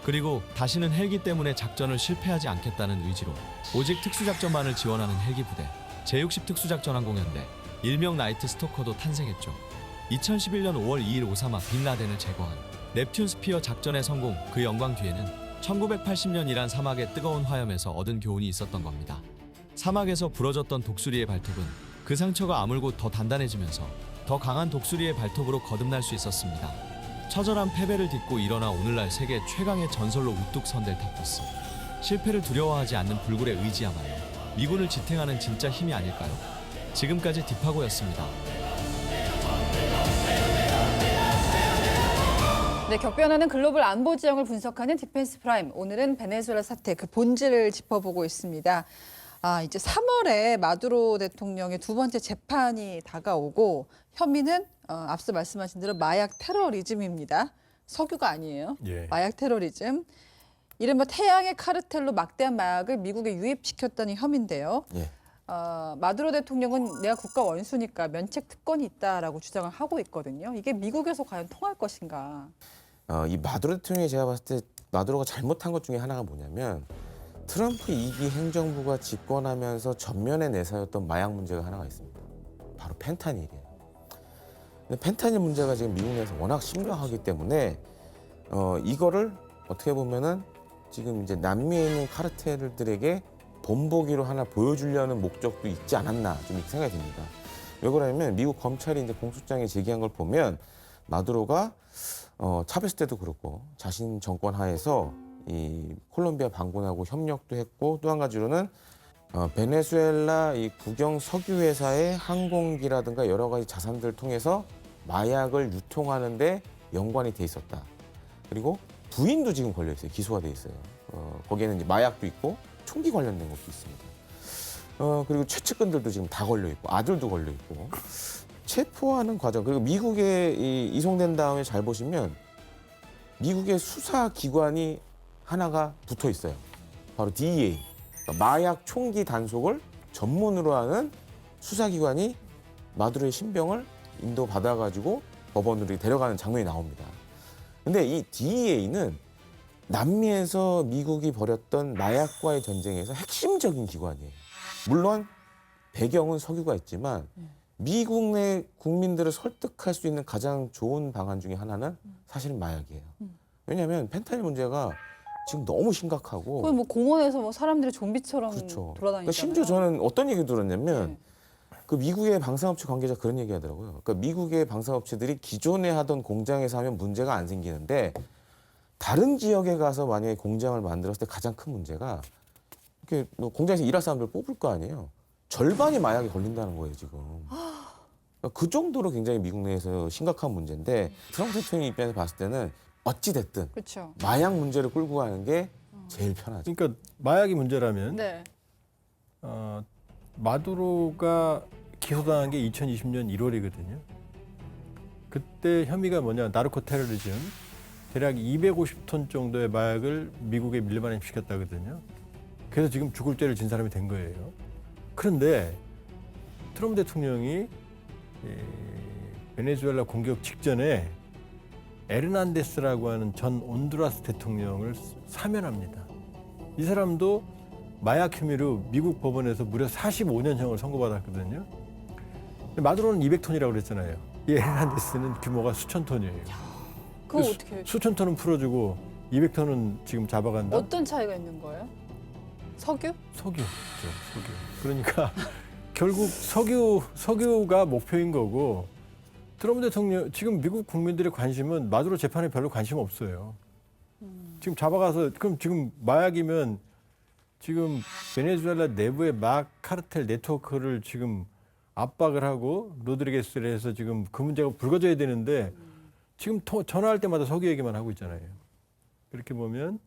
그리고 다시는 헬기 때문에 작전을 실패하지 않겠다는 의지로 오직 특수작전만을 지원하는 헬기 부대 제60 특수작전항공연대 일명 나이트 스토커도 탄생했죠. 2011년 5월 2일 오사마 빈 라덴을 제거한 넵튠 스피어 작전의 성공, 그 영광 뒤에는 1980년 이란 사막의 뜨거운 화염에서 얻은 교훈이 있었던 겁니다. 사막에서 부러졌던 독수리의 발톱은 그 상처가 아물고 더 단단해지면서 더 강한 독수리의 발톱으로 거듭날 수 있었습니다. 처절한 패배를 딛고 일어나 오늘날 세계 최강의 전설로 우뚝 선 델타포스. 실패를 두려워하지 않는 불굴의 의지야말로 미군을 지탱하는 진짜 힘이 아닐까요? 지금까지 딥하고였습니다. 네, 격변하는 글로벌 안보 지형을 분석하는 디펜스 프라임. 오늘은 베네수엘라 사태 그 본질을 짚어보고 있습니다. 이제 3월에 마두로 대통령의 두 번째 재판이 다가오고 혐의는 앞서 말씀하신 대로 마약 테러리즘입니다. 석유가 아니에요. 예. 마약 테러리즘. 이른바 태양의 카르텔로 막대한 마약을 미국에 유입시켰다는 혐의인데요. 예. 마두로 대통령은 내가 국가 원수니까 면책 특권이 있다라고 주장을 하고 있거든요. 이게 미국에서 과연 통할 것인가? 이 마두로 대통령이 제가 봤을 때 마두로가 잘못한 것 중에 하나가 뭐냐면 트럼프 2기 행정부가 집권하면서 전면에 내세웠던 마약 문제가 하나가 있습니다. 바로 펜타닐이에요. 근데 펜타닐 문제가 지금 미국 내에서 워낙 심각하기 때문에 이거를 어떻게 보면은 지금 이제 남미에 있는 카르텔들에게 본보기로 하나 보여주려는 목적도 있지 않았나 좀 이렇게 생각이 듭니다. 왜 그러냐면 미국 검찰이 이제 공소장에 제기한 걸 보면 마두로가 차베스 때도 그렇고 자신 정권 하에서 이 콜롬비아 반군하고 협력도 했고 또 한 가지로는 베네수엘라 이 국영 석유 회사의 항공기라든가 여러 가지 자산들을 통해서 마약을 유통하는데 연관이 돼 있었다. 그리고 부인도 지금 걸려 있어요. 기소가 돼 있어요. 거기에는 이제 마약도 있고 총기 관련된 것도 있습니다. 그리고 최측근들도 지금 다 걸려 있고 아들도 걸려 있고 체포하는 과정 그리고 미국에 이송된 다음에 잘 보시면 미국의 수사 기관이 하나가 붙어 있어요. 바로 DEA. 그러니까 마약 총기 단속을 전문으로 하는 수사기관이 마두로의 신병을 인도 받아가지고 법원으로 데려가는 장면이 나옵니다. 근데 이 DEA는 남미에서 미국이 벌였던 마약과의 전쟁에서 핵심적인 기관이에요. 물론 배경은 석유가 있지만 미국 내 국민들을 설득할 수 있는 가장 좋은 방안 중에 하나는 사실은 마약이에요. 왜냐하면 펜타닐 문제가 지금 너무 심각하고 거의 뭐 공원에서 뭐 사람들이 좀비처럼 그렇죠. 돌아다니잖아요. 그러니까 심지어 저는 어떤 얘기 들었냐면 네. 그 미국의 방산업체 관계자 그런 얘기 하더라고요. 그러니까 미국의 방산업체들이 기존에 하던 공장에서 하면 문제가 안 생기는데 다른 지역에 가서 만약에 공장을 만들었을 때 가장 큰 문제가 이렇게 뭐 공장에서 일할 사람들 뽑을 거 아니에요. 절반이 마약에 걸린다는 거예요, 지금. 그러니까 그 정도로 굉장히 미국 내에서 심각한 문제인데 트럼프 대통령 입장에서 봤을 때는 어찌 됐든 그렇죠. 마약 문제를 끌고 가는 게 제일 편하죠. 그러니까 마약이 문제라면 네. 마두로가 기소당한 게 2020년 1월이거든요. 그때 혐의가 뭐냐, 나르코 테러리즘. 대략 250톤 정도의 마약을 미국에 밀반입시켰다거든요. 그래서 지금 죽을 죄를 진 사람이 된 거예요. 그런데 트럼프 대통령이 베네수엘라 공격 직전에 에르난데스라고 하는 전 온두라스 대통령을 사면합니다. 이 사람도 마약 혐의로 미국 법원에서 무려 45년형을 선고받았거든요. 마두로는 200톤이라고 그랬잖아요. 이 에르난데스는 규모가 수천 톤이에요. 그거 어떻게 수천 톤은 풀어주고 200톤은 지금 잡아간다. 어떤 차이가 있는 거예요? 석유? 석유죠, 석유. 그러니까 결국 석유가 목표인 거고 트럼프 대통령 지금 미국 국민들의 관심은 마두로 재판에 별로 관심 없어요. 지금 잡아가서 그럼 지금 마약이면 지금 베네수엘라 내부의 마약 카르텔 네트워크를 지금 압박을 하고 로드리게스를 해서 지금 그 문제가 불거져야 되는데 지금 전화할 때마다 석유 얘기만 하고 있잖아요. 그렇게 보면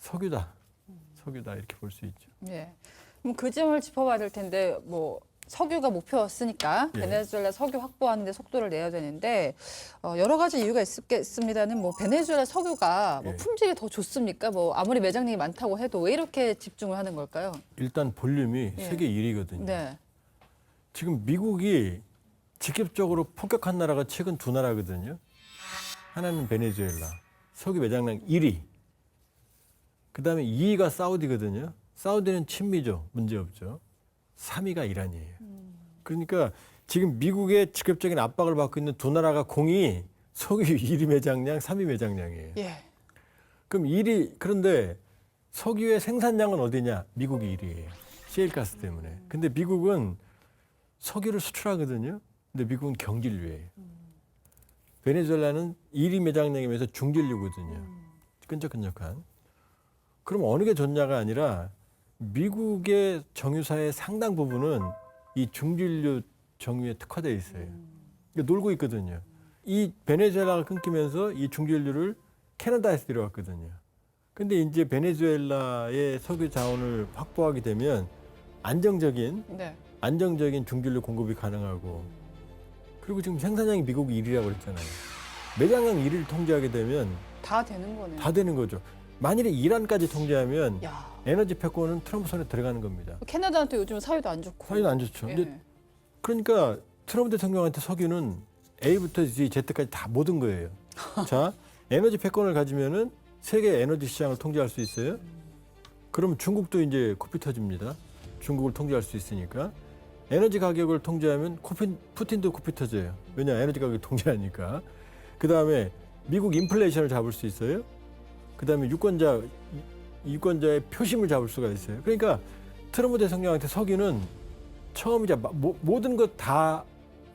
석유다 이렇게 볼 수 있죠. 예. 그럼 그 점을 짚어봐야 될 텐데 뭐 석유가 목표였으니까 예. 베네수엘라 석유 확보하는 데 속도를 내야 되는데 여러 가지 이유가 있겠습니다는 뭐 베네수엘라 석유가 뭐 예. 품질이 더 좋습니까? 뭐 아무리 매장량이 많다고 해도 왜 이렇게 집중을 하는 걸까요? 일단 볼륨이 예. 세계 1위거든요. 네. 지금 미국이 직접적으로 폭격한 나라가 최근 두 나라거든요. 하나는 베네수엘라, 석유 매장량 1위. 그다음에 2위가 사우디거든요. 사우디는 친미죠. 문제없죠. 3위가 이란이에요. 그러니까 지금 미국의 직접적인 압박을 받고 있는 두 나라가 공이 석유 1위 매장량, 3위 매장량이에요. 예. 그럼 1위, 그런데 석유의 생산량은 어디냐? 미국이 1위예요. 시엘가스 때문에. 근데 미국은 석유를 수출하거든요. 근데 미국은 경질류예요. 베네수엘라는 1위 매장량이면서 중진류거든요. 끈적끈적한. 그럼 어느 게 좋냐가 아니라 미국의 정유사의 상당 부분은 이 중진류 정유에 특화되어 있어요. 그러니까 놀고 있거든요. 이 베네수엘라가 끊기면서 이 중진류를 캐나다에서 들여왔거든요. 근데 이제 베네수엘라의 석유 자원을 확보하게 되면 안정적인 네. 중진류 공급이 가능하고 그리고 지금 생산량이 미국이 1위라고 그랬잖아요. 매장량 1위를 통제하게 되면 다 되는 거네요. 다 되는 거죠. 만일에 이란까지 통제하면 야. 에너지 패권은 트럼프 손에 들어가는 겁니다. 캐나다한테 요즘 사유도 안 좋고. 사이도 안 좋죠. 예. 근데 그러니까 트럼프 대통령한테 석유는 A부터 Z까지 다 모든 거예요. 자, 에너지 패권을 가지면은 세계 에너지 시장을 통제할 수 있어요. 그러면 중국도 이제 코피 터집니다. 중국을 통제할 수 있으니까. 에너지 가격을 통제하면 푸틴도 코피 터져요. 왜냐, 에너지 가격을 통제하니까. 그 다음에 미국 인플레이션을 잡을 수 있어요. 그 다음에 유권자의 표심을 잡을 수가 있어요. 그러니까 트럼프 대통령한테 석유는 처음이자 모든 것 다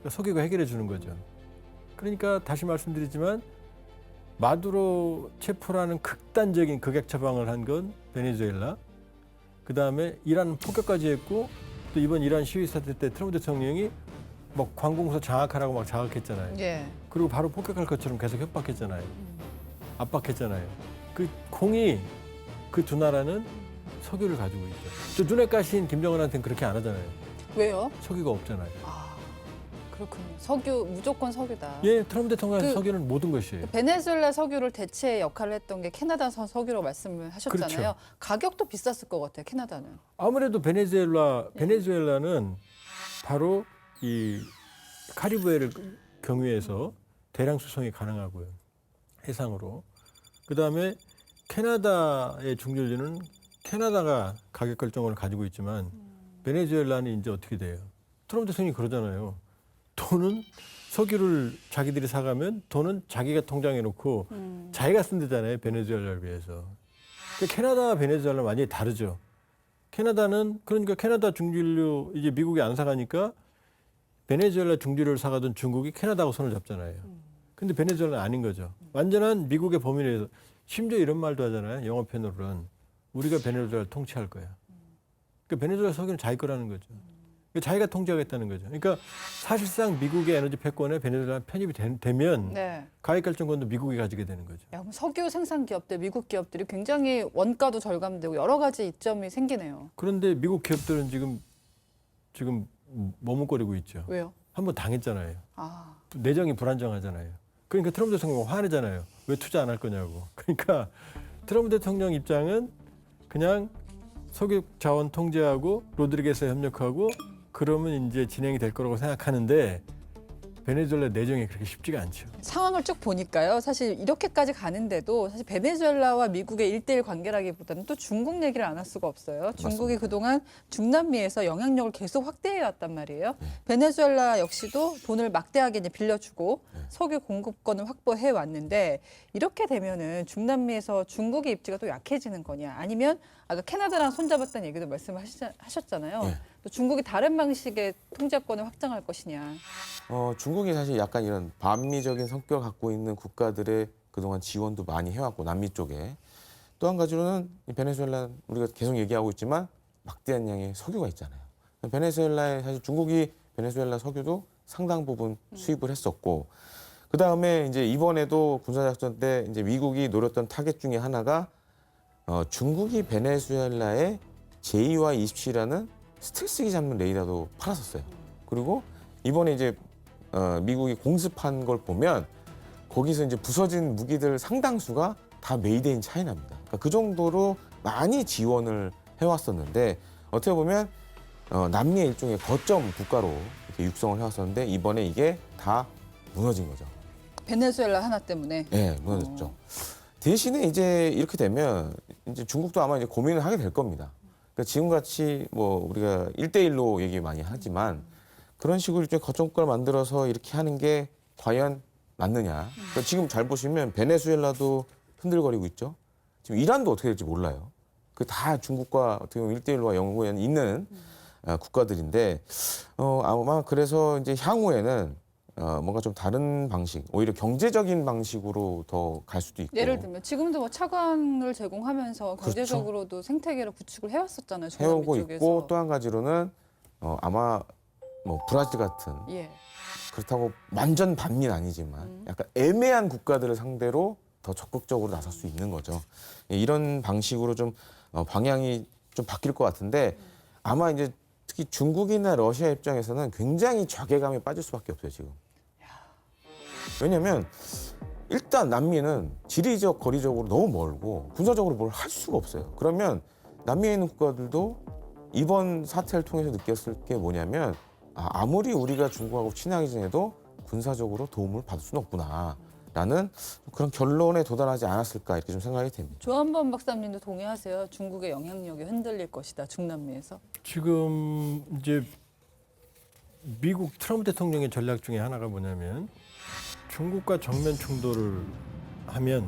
석유가 해결해 주는 거죠. 그러니까 다시 말씀드리지만 마두로 체포라는 극단적인 극약 처방을 한 건 베네수엘라. 그다음에 이란 폭격까지 했고 또 이번 이란 시위 사태 때 트럼프 대통령이 막 관공서 장악하라고 막 자극했잖아요. 예. 그리고 바로 폭격할 것처럼 계속 협박했잖아요. 압박했잖아요. 그 공이 그 두 나라는 석유를 가지고 있죠. 저 눈에 까신 김정은한테는 그렇게 안 하잖아요. 왜요? 석유가 없잖아요. 아, 그렇군요. 석유 무조건 석유다. 예, 트럼프 대통령의 그- 석유는 모든 것이에요. 베네수엘라 석유를 대체 역할을 했던 게 캐나다산 석유라고 말씀을 하셨잖아요. 그렇죠. 가격도 비쌌을 것 같아요. 캐나다는. 아무래도 베네수엘라는 바로 이 카리브해를 경유해서 대량 수송이 가능하고요. 해상으로. 그다음에 캐나다의 중전류는 캐나다가 가격 결정권을 가지고 있지만 베네수엘라는 이제 어떻게 돼요? 트럼프 대통령이 그러잖아요. 돈은 석유를 자기들이 사가면 돈은 자기가 통장에 놓고 자기가 쓴다잖아요. 베네수엘라를 위해서. 그러니까 캐나다와 베네수엘라는 완전히 다르죠. 캐나다는 그러니까 캐나다 중진류 이제 미국이 안 사가니까 베네수엘라 중진류를 사가던 중국이 캐나다하고 손을 잡잖아요. 근데 베네수엘라는 아닌 거죠. 완전한 미국의 범위 내에서 심지어 이런 말도 하잖아요. 영어 표현으로는 우리가 베네수엘라를 통치할 거야. 그러니까 베네수엘라 석유는 자기 거라는 거죠. 그러니까 자기가 통제하겠다는 거죠. 그러니까 사실상 미국의 에너지 패권에 베네수엘라 편입이 되면 네. 가격 결정권도 미국이 가지게 되는 거죠. 야, 그럼 석유 생산 기업들, 미국 기업들이 굉장히 원가도 절감되고 여러 가지 이점이 생기네요. 그런데 미국 기업들은 지금 머뭇거리고 있죠. 왜요? 한번 당했잖아요. 아, 내정이 불안정하잖아요. 그러니까 트럼프 대통령 화내잖아요. 왜 투자 안 할 거냐고. 그러니까 트럼프 대통령 입장은 그냥 석유 자원 통제하고 로드리게스 협력하고 그러면 이제 진행이 될 거라고 생각하는데 베네수엘라 내정이 그렇게 쉽지가 않죠. 상황을 쭉 보니까요. 사실 이렇게까지 가는데도 사실 베네수엘라와 미국의 1대1 관계라기보다는 또 중국 얘기를 안 할 수가 없어요. 중국이 그동안 중남미에서 영향력을 계속 확대해 왔단 말이에요. 베네수엘라 역시도 돈을 막대하게 이제 빌려주고 석유 공급권을 확보해 왔는데 이렇게 되면은 중남미에서 중국의 입지가 또 약해지는 거냐 아니면 아까 캐나다랑 손잡았다는 얘기도 말씀하셨잖아요. 네. 또 중국이 다른 방식의 통제권을 확장할 것이냐. 중국이 사실 약간 이런 반미적인 성격을 갖고 있는 국가들의 그동안 지원도 많이 해왔고 남미 쪽에 또 한 가지로는 이 베네수엘라 우리가 계속 얘기하고 있지만 막대한 양의 석유가 있잖아요. 베네수엘라에 사실 중국이 베네수엘라 석유도 상당 부분 수입을 했었고 그 다음에 이제 이번에도 군사작전 때 이제 미국이 노렸던 타겟 중에 하나가 중국이 베네수엘라에 JY-27라는 스텔스기 잡는 레이더도 팔았었어요. 그리고 이번에 이제 미국이 공습한 걸 보면 거기서 이제 부서진 무기들 상당수가 다 메이드인 차이나입니다. 그러니까 그 정도로 많이 지원을 해왔었는데 어떻게 보면 남미의 일종의 거점 국가로 이렇게 육성을 해왔었는데 이번에 이게 다 무너진 거죠. 베네수엘라 하나 때문에. 네, 무너졌죠. 대신에 이제 이렇게 되면 이제 중국도 아마 이제 고민을 하게 될 겁니다. 그러니까 지금같이 뭐 우리가 1대1로 얘기 많이 하지만 그런 식으로 이제 거점 국가를 만들어서 이렇게 하는 게 과연 맞느냐. 그러니까 지금 잘 보시면 베네수엘라도 흔들거리고 있죠. 지금 이란도 어떻게 될지 몰라요. 그 다 중국과 어떻게 보면 1대1로 연구에 있는 국가들인데 아마 그래서 이제 향후에는 뭔가 좀 다른 방식, 오히려 경제적인 방식으로 더 갈 수도 있고. 예를 들면 지금도 뭐 차관을 제공하면서 그렇죠. 경제적으로도 생태계를 구축을 해왔었잖아요. 해오고 중남미 있고 쪽에서. 또 한 가지로는 아마 뭐 브라질 같은 예. 그렇다고 완전 반미는 아니지만 약간 애매한 국가들을 상대로 더 적극적으로 나설 수 있는 거죠. 이런 방식으로 좀 방향이 좀 바뀔 것 같은데 아마 이제 특히 중국이나 러시아 입장에서는 굉장히 자괴감에 빠질 수밖에 없어요 지금. 왜냐하면 일단 남미는 지리적 거리적으로 너무 멀고 군사적으로 뭘 할 수가 없어요. 그러면 남미에 있는 국가들도 이번 사태를 통해서 느꼈을 게 뭐냐면 아무리 우리가 중국하고 친하게 지내도 군사적으로 도움을 받을 수는 없구나라는 그런 결론에 도달하지 않았을까 이렇게 좀 생각이 됩니다. 조한범 박사님도 동의하세요? 중국의 영향력이 흔들릴 것이다. 중남미에서. 지금 이제 미국 트럼프 대통령의 전략 중에 하나가 뭐냐면 중국과 정면 충돌을 하면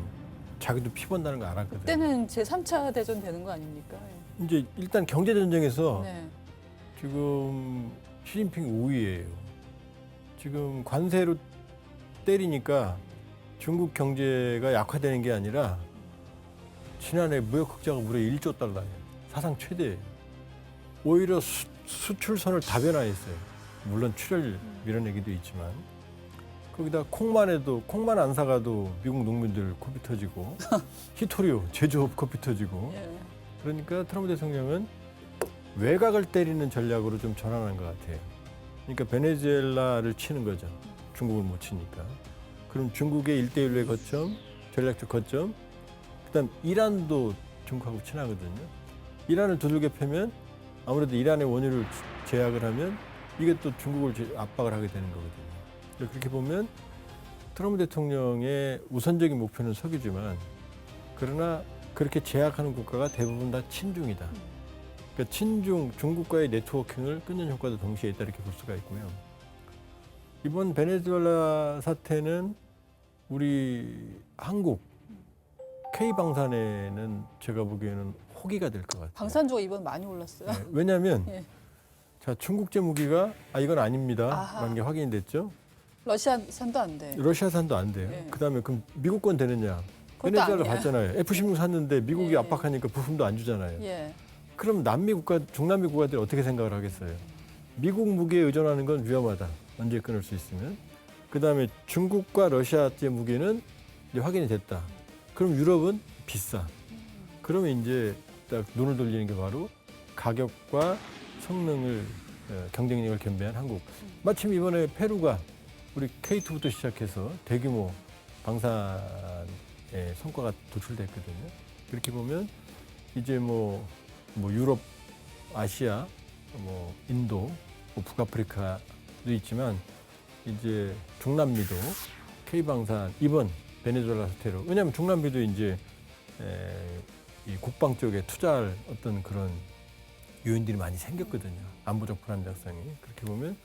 자기도 피본다는 거 알았거든요. 그때는 제3차 대전 되는 거 아닙니까? 이제 일단 경제 전쟁에서 네. 지금 시진핑 우위예요. 지금 관세로 때리니까 중국 경제가 약화되는 게 아니라 지난해 무역 흑자가 무려 1조 달러예요. 사상 최대예요. 오히려 수출선을 다변화했어요. 물론 출혈 밀어내기도 있지만 거기다 콩만 안 사가도 미국 농민들 코피 터지고 히토리오 제조업 코피 터지고 예. 그러니까 트럼프 대통령은 외곽을 때리는 전략으로 좀 전환한 것 같아요. 그러니까 베네수엘라를 치는 거죠. 중국을 못 치니까. 그럼 중국의 1대1의 거점, 전략적 거점, 그다음 이란도 중국하고 친하거든요. 이란을 두들겨 패면 아무래도 이란의 원유를 제약을 하면 이게 또 중국을 압박을 하게 되는 거거든요. 그렇게 보면 트럼프 대통령의 우선적인 목표는 석유지만 그러나 그렇게 제약하는 국가가 대부분 다 친중이다. 그러니까 친중, 중국과의 네트워킹을 끊는 효과도 동시에 있다 이렇게 볼 수가 있고요. 이번 베네수엘라 사태는 우리 한국 K방산에는 제가 보기에는 호기가 될 것 같아요. 방산주가 이번 많이 올랐어요. 네, 왜냐하면 예. 자 중국제 무기가 이건 아닙니다. 아하. 라는 게 확인이 됐죠. 러시아산도 안 돼. 러시아산도 안 돼요. 네. 그다음에 그럼 미국 건 되느냐? 그것도 베네수엘라 아니야. 봤잖아요. F-16 샀는데 미국이 예. 압박하니까 부품도 안 주잖아요. 예. 그럼 남미 국가, 중남미 국가들이 어떻게 생각을 하겠어요? 미국 무기에 의존하는 건 위험하다. 언제 끊을 수 있으면. 그다음에 중국과 러시아제 무기는 이제 확인이 됐다. 그럼 유럽은 비싸. 그러면 이제 딱 눈을 돌리는 게 바로 가격과 성능을 경쟁력을 겸비한 한국. 마침 이번에 페루가 우리 K2부터 시작해서 대규모 방산의 성과가 도출됐거든요. 그렇게 보면 이제 뭐 유럽, 아시아, 뭐 인도, 뭐 북아프리카도 있지만 이제 중남미도 K방산 이번 베네수엘라 사태로 왜냐하면 중남미도 이제 이 국방 쪽에 투자할 어떤 그런 요인들이 많이 생겼거든요. 안보적 불안정성이 그렇게 보면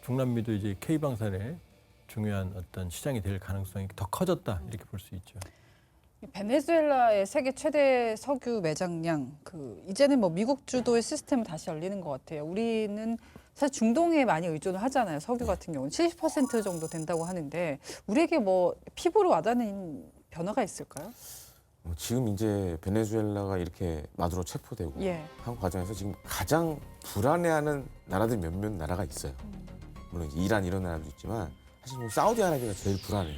중남미도 이제 K방산의 중요한 어떤 시장이 될 가능성이 더 커졌다 이렇게 볼 수 있죠. 베네수엘라의 세계 최대 석유 매장량 이제는 뭐 미국 주도의 시스템을 다시 열리는 것 같아요. 우리는 사실 중동에 많이 의존을 하잖아요. 석유 같은 경우는 70% 정도 된다고 하는데 우리에게 뭐 피부로 와닿는 변화가 있을까요? 지금 이제 베네수엘라가 이렇게 마두로 체포되고 예. 한 과정에서 지금 가장 불안해하는 나라들이 몇몇 나라가 있어요. 물론 이제 이란 이런 나라도 있지만 사실 지금 사우디아라비아가 제일 불안해요.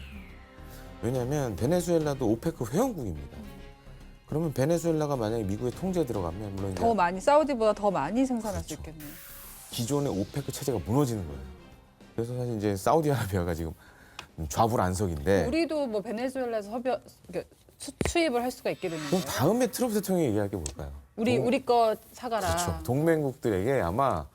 왜냐하면 베네수엘라도 오페크 회원국입니다. 그러면 베네수엘라가 만약에 미국의 통제에 들어가면 물론 이제 더 많이 사우디보다 더 많이 생산할 수 그렇죠. 있겠네요. 기존의 오페크 체제가 무너지는 거예요. 그래서 사실 이제 사우디아라비아가 지금 좌불안석인데 우리도 뭐 베네수엘라에서 수입을 할 수가 있게 되는 그럼 거예요. 다음에 트럼프 대통령이 얘기할 게 뭘까요? 우리 거 사가라. 그렇죠. 동맹국들에게 아마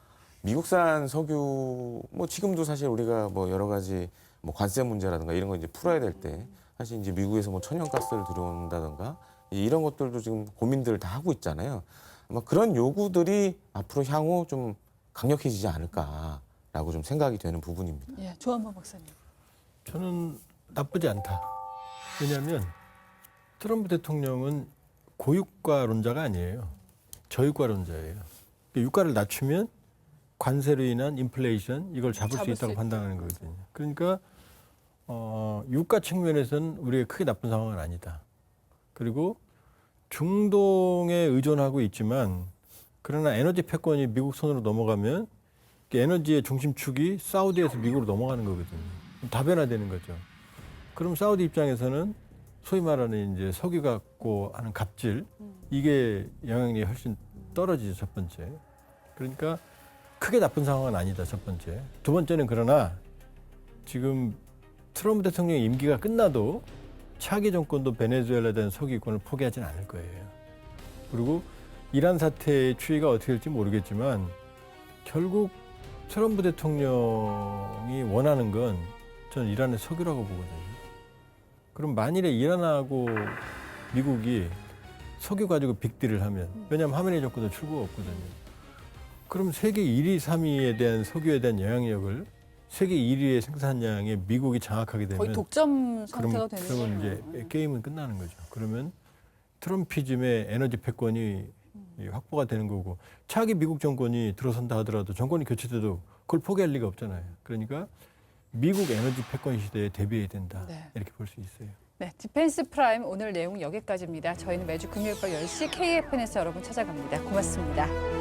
미국산 석유 뭐 지금도 사실 우리가 뭐 여러 가지 뭐 관세 문제라든가 이런 거 이제 풀어야 될 때 사실 이제 미국에서 뭐 천연가스를 들여온다든가 이런 것들도 지금 고민들을 다 하고 있잖아요. 아마 그런 요구들이 앞으로 향후 좀 강력해지지 않을까라고 좀 생각이 되는 부분입니다. 예, 조한범 박사님. 저는 나쁘지 않다. 왜냐하면 트럼프 대통령은 고유가론자가 아니에요. 저유가론자예요. 유가를 낮추면 관세로 인한 인플레이션 이걸 잡을 수 있다고 판단하는 거거든요. 그러니까 유가 측면에서는 우리가 크게 나쁜 상황은 아니다. 그리고 중동에 의존하고 있지만 그러나 에너지 패권이 미국 손으로 넘어가면 에너지의 중심축이 사우디에서 미국으로 넘어가는 거거든요. 다변화되는 거죠. 그럼 사우디 입장에서는 소위 말하는 이제 석유 갖고 하는 갑질 이게 영향력이 훨씬 떨어지죠. 첫 번째. 그러니까 크게 나쁜 상황은 아니다. 첫 번째. 두 번째는 그러나 지금 트럼프 대통령의 임기가 끝나도 차기 정권도 베네수엘라에 대한 석유권을 포기하지는 않을 거예요. 그리고 이란 사태의 추이가 어떻게 될지 모르겠지만 결국 트럼프 대통령이 원하는 건 저는 이란의 석유라고 보거든요. 그럼 만일에 이란하고 미국이 석유 가지고 빅딜을 하면 왜냐하면 하메네이 정권도 출구가 없거든요. 그럼 세계 1위, 3위에 대한 석유에 대한 영향력을 세계 1위의 생산량에 미국이 장악하게 되면 거의 독점 상태가 되는 그러면 거예요. 이제 게임은 끝나는 거죠. 그러면 트럼피즘의 에너지 패권이 확보가 되는 거고 차기 미국 정권이 들어선다 하더라도 정권이 교체돼도 그걸 포기할 리가 없잖아요. 그러니까 미국 에너지 패권 시대에 대비해야 된다. 네. 이렇게 볼 수 있어요. 네, 디펜스 프라임 오늘 내용 여기까지입니다. 저희는 매주 금요일 밤 10시 KFN에서 여러분 찾아갑니다. 고맙습니다.